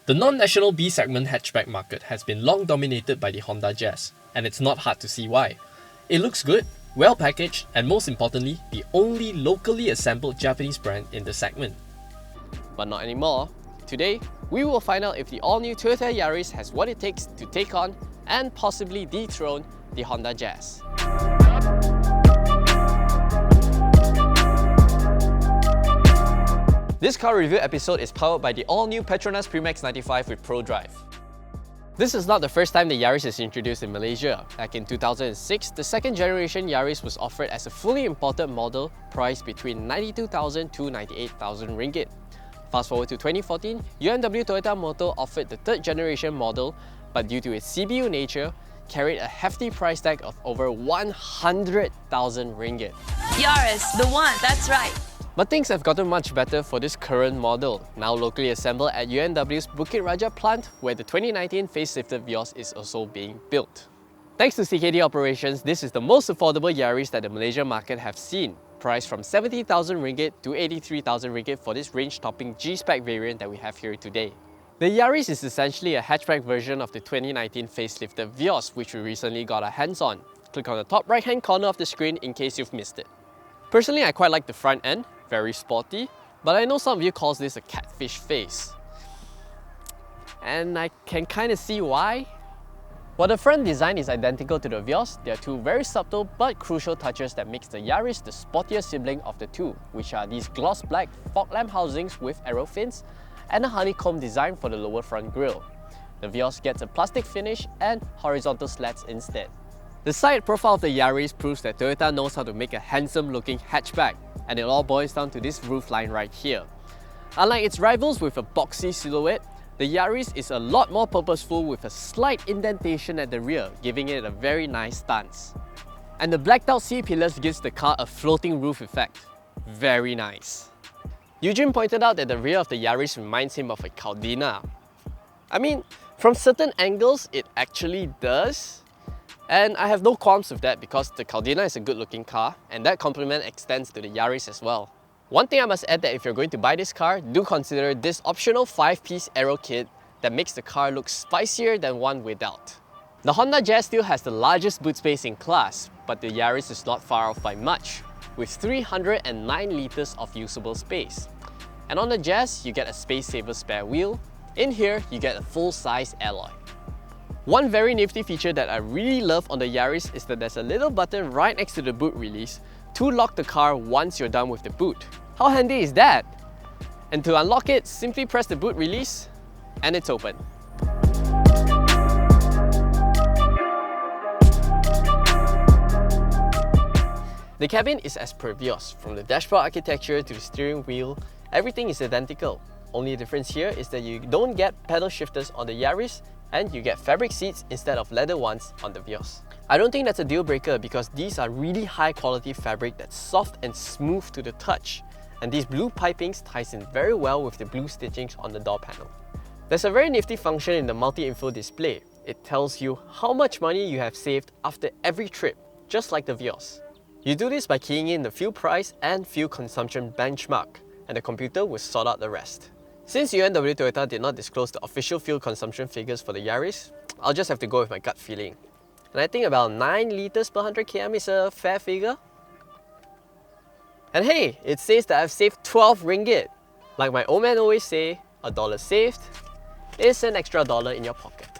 The non-national B-segment hatchback market has been long dominated by the Honda Jazz, and it's not hard to see why. It looks good, well packaged, and most importantly, the only locally assembled Japanese brand in the segment. But not anymore. Today, we will find out if the all-new Toyota Yaris has what it takes to take on and possibly dethrone the Honda Jazz. This car review episode is powered by the all-new Petronas Premax 95 with Pro Drive. This is not the first time the Yaris is introduced in Malaysia. Back in 2006, the second generation Yaris was offered as a fully imported model priced between 92,000 to 98,000 ringgit. Fast forward to 2014, UMW Toyota Motor offered the third generation model, but due to its CBU nature, carried a hefty price tag of over 100,000 ringgit. Yaris, the one, that's right. But things have gotten much better for this current model, now locally assembled at UMW's Bukit Raja plant, where the 2019 facelifted Vios is also being built. Thanks to CKD operations, this is the most affordable Yaris that the Malaysian market have seen, priced from 70,000 ringgit to 83,000 ringgit for this range-topping G-Spec variant that we have here today. The Yaris is essentially a hatchback version of the 2019 facelifted Vios, which we recently got our hands on. Click on the top right-hand corner of the screen in case you've missed it. Personally, I quite like the front end, very sporty, but I know some of you calls this a catfish face. And I can kind of see why. While the front design is identical to the Vios, there are two very subtle but crucial touches that makes the Yaris the sportier sibling of the two, which are these gloss black fog lamp housings with arrow fins and a honeycomb design for the lower front grille. The Vios gets a plastic finish and horizontal slats instead. The side profile of the Yaris proves that Toyota knows how to make a handsome looking hatchback, and it all boils down to this roofline right here. Unlike its rivals with a boxy silhouette, the Yaris is a lot more purposeful with a slight indentation at the rear, giving it a very nice stance. And the blacked out C-pillars gives the car a floating roof effect. Very nice. Eugene pointed out that the rear of the Yaris reminds him of a Caldina. I mean, from certain angles it actually does. And I have no qualms with that because the Caldina is a good looking car and that compliment extends to the Yaris as well. One thing I must add that if you're going to buy this car, do consider this optional 5-piece aero kit that makes the car look spicier than one without. The Honda Jazz still has the largest boot space in class, but the Yaris is not far off by much, with 309 litres of usable space. And on the Jazz, you get a space-saver spare wheel. In here, you get a full-size alloy. One very nifty feature that I really love on the Yaris is that there's a little button right next to the boot release to lock the car once you're done with the boot. How handy is that? And to unlock it, simply press the boot release and it's open. The cabin is as per Vios. From the dashboard architecture to the steering wheel, everything is identical. Only difference here is that you don't get pedal shifters on the Yaris and you get fabric seats instead of leather ones on the Vios. I don't think that's a deal breaker because these are really high quality fabric that's soft and smooth to the touch, and these blue pipings ties in very well with the blue stitchings on the door panel. There's a very nifty function in the multi-info display. It tells you how much money you have saved after every trip, just like the Vios. You do this by keying in the fuel price and fuel consumption benchmark, and the computer will sort out the rest. Since UMW Toyota did not disclose the official fuel consumption figures for the Yaris, I'll just have to go with my gut feeling. And I think about 9 litres per 100 km is a fair figure. And hey, it says that I've saved 12 ringgit. Like my old man always say, a dollar saved is an extra dollar in your pocket.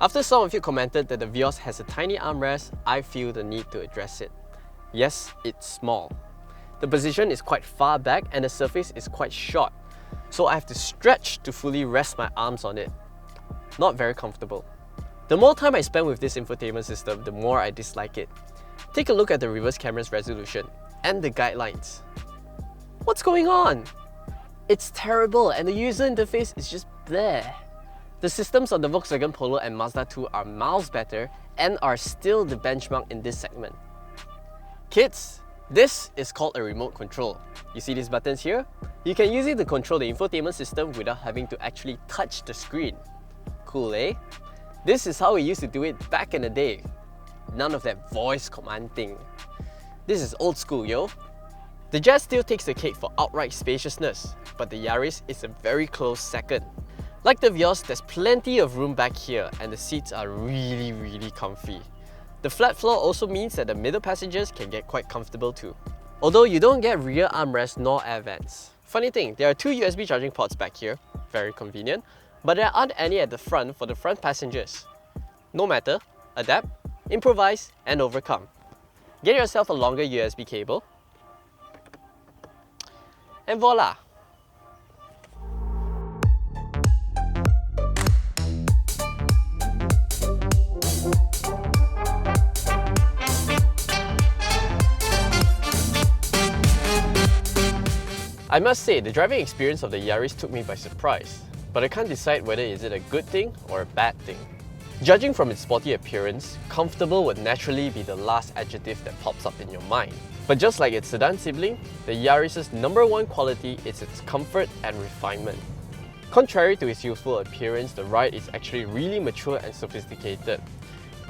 After some of you commented that the Vios has a tiny armrest, I feel the need to address it. Yes, it's small. The position is quite far back and the surface is quite short, so I have to stretch to fully rest my arms on it. Not very comfortable. The more time I spend with this infotainment system, the more I dislike it. Take a look at the reverse camera's resolution and the guidelines. What's going on? It's terrible and the user interface is just bleh. The systems on the Volkswagen Polo and Mazda 2 are miles better and are still the benchmark in this segment. Kids, this is called a remote control. You see these buttons here? You can use it to control the infotainment system without having to actually touch the screen. Cool, eh? This is how we used to do it back in the day. None of that voice command thing. This is old school, yo. The Jazz still takes the cake for outright spaciousness, but the Yaris is a very close second. Like the Vios, there's plenty of room back here and the seats are really comfy. The flat floor also means that the middle passengers can get quite comfortable too. Although you don't get rear armrests nor air vents. Funny thing, there are two USB charging ports back here, very convenient, but there aren't any at the front for the front passengers. No matter, adapt, improvise, and overcome. Get yourself a longer USB cable, and voila! I must say, the driving experience of the Yaris took me by surprise, but I can't decide whether is it a good thing or a bad thing. Judging from its sporty appearance, comfortable would naturally be the last adjective that pops up in your mind. But just like its sedan sibling, the Yaris's #1 quality is its comfort and refinement. Contrary to its youthful appearance, the ride is actually really mature and sophisticated.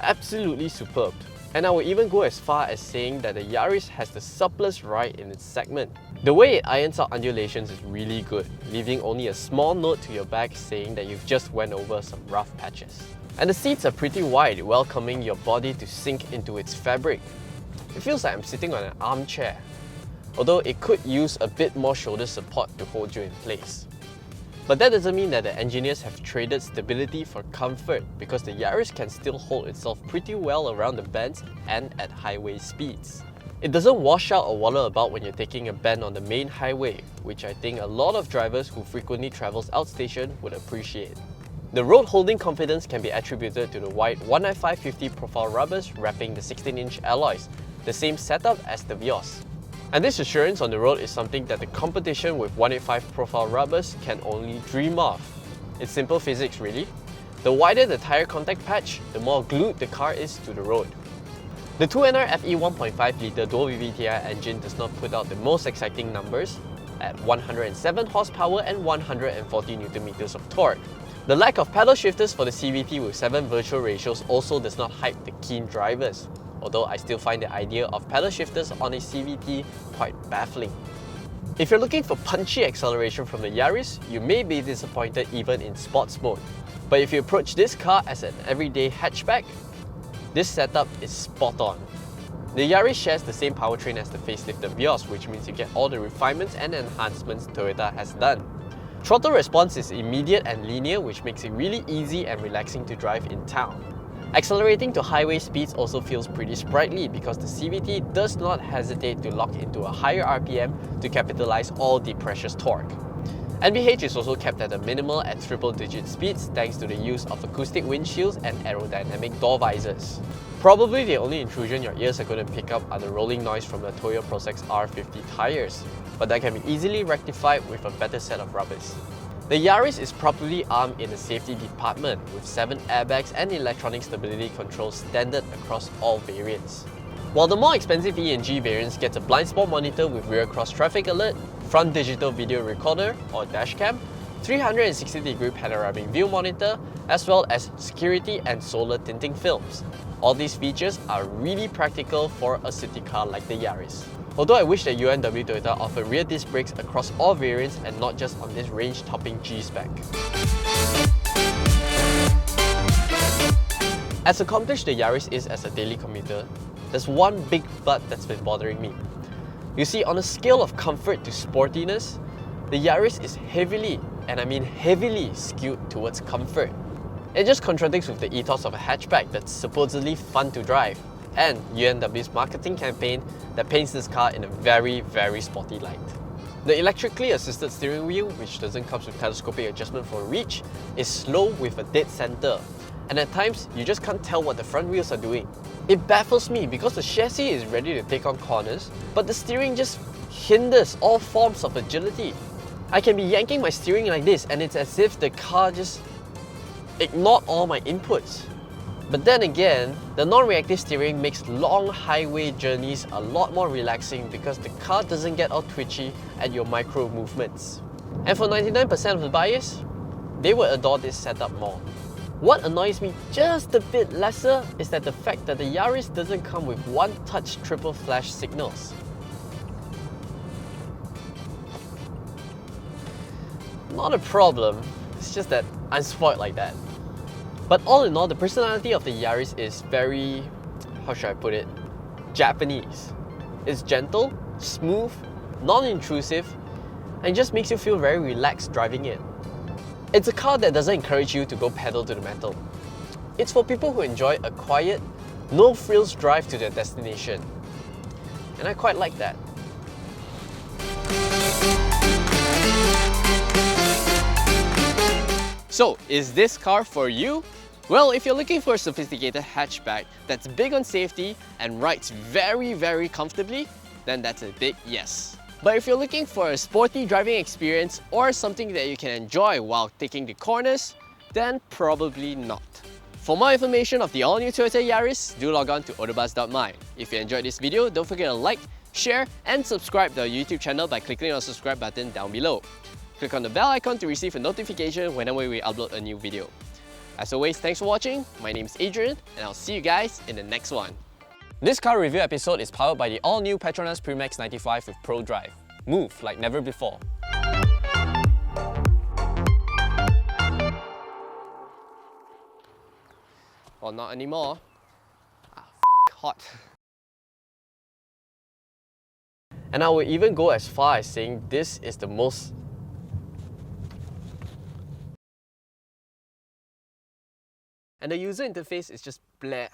Absolutely superb. And I would even go as far as saying that the Yaris has the supplest ride in its segment. The way it irons out undulations is really good, leaving only a small note to your back saying that you've just went over some rough patches. And the seats are pretty wide, welcoming your body to sink into its fabric. It feels like I'm sitting on an armchair, although it could use a bit more shoulder support to hold you in place. But that doesn't mean that the engineers have traded stability for comfort, because the Yaris can still hold itself pretty well around the bends and at highway speeds. It doesn't wash out or waddle about when you're taking a bend on the main highway, which I think a lot of drivers who frequently travels outstation would appreciate. The road holding confidence can be attributed to the wide 195/50 profile rubbers wrapping the 16-inch alloys, the same setup as the Vios. And this assurance on the road is something that the competition with 185 profile rubbers can only dream of. It's simple physics really. The wider the tyre contact patch, the more glued the car is to the road. The 2NR FE 1.5 litre dual VVTi engine does not put out the most exciting numbers at 107 horsepower and 140 Nm of torque. The lack of pedal shifters for the CVT with 7 virtual ratios also does not hype the keen drivers, although I still find the idea of pedal shifters on a CVT quite baffling. If you're looking for punchy acceleration from the Yaris, you may be disappointed even in sports mode. But if you approach this car as an everyday hatchback, this setup is spot on. The Yaris shares the same powertrain as the facelifted Vios, which means you get all the refinements and enhancements Toyota has done. Throttle response is immediate and linear, which makes it really easy and relaxing to drive in town. Accelerating to highway speeds also feels pretty sprightly because the CVT does not hesitate to lock into a higher RPM to capitalize all the precious torque. NVH is also kept at a minimal at triple-digit speeds thanks to the use of acoustic windshields and aerodynamic door visors. Probably the only intrusion your ears are going to pick up are the rolling noise from the Toyo Procex R50 tyres, but that can be easily rectified with a better set of rubbers. The Yaris is properly armed in the safety department with 7 airbags and electronic stability controls standard across all variants. While the more expensive E and G variants get a blind spot monitor with rear cross traffic alert, front digital video recorder or dashcam, 360-degree panoramic view monitor, as well as security and solar tinting films. All these features are really practical for a city car like the Yaris. Although I wish that UMW Toyota offered rear disc brakes across all variants and not just on this range-topping G-spec. As accomplished the Yaris is as a daily commuter, there's one big but that's been bothering me. You see, on a scale of comfort to sportiness, the Yaris is heavily, and I mean heavily, skewed towards comfort. It just contradicts with the ethos of a hatchback that's supposedly fun to drive, and UMW's marketing campaign that paints this car in a very sporty light. The electrically assisted steering wheel, which doesn't come with telescopic adjustment for reach, is slow with a dead center, and at times you just can't tell what the front wheels are doing. It baffles me because the chassis is ready to take on corners, but the steering just hinders all forms of agility. I can be yanking my steering like this and it's as if the car just ignored all my inputs. But then again, the non-reactive steering makes long highway journeys a lot more relaxing because the car doesn't get all twitchy at your micro movements. And for 99% of the buyers, they will adore this setup more. What annoys me just a bit lesser is that the fact that the Yaris doesn't come with one-touch triple flash signals. Not a problem, it's just that unspoiled like that. But all in all, the personality of the Yaris is very, how should I put it, Japanese. It's gentle, smooth, non-intrusive, and just makes you feel very relaxed driving it. It's a car that doesn't encourage you to go pedal to the metal. It's for people who enjoy a quiet, no-frills drive to their destination. And I quite like that. So, is this car for you? Well, if you're looking for a sophisticated hatchback that's big on safety and rides very, very comfortably, then that's a big yes. But if you're looking for a sporty driving experience or something that you can enjoy while taking the corners, then probably not. For more information of the all-new Toyota Yaris, do log on to AutoBuzz.my. If you enjoyed this video, don't forget to like, share, and subscribe to our YouTube channel by clicking on the subscribe button down below. Click on the bell icon to receive a notification whenever we upload a new video. As always, thanks for watching. My name is Adrian, and I'll see you guys in the next one. This car review episode is powered by the all-new Petronas Premix 95 with Pro Drive. Move like never before. Well, not anymore. Hot. And I would even go as far as saying this is the most... And the user interface is just bleh.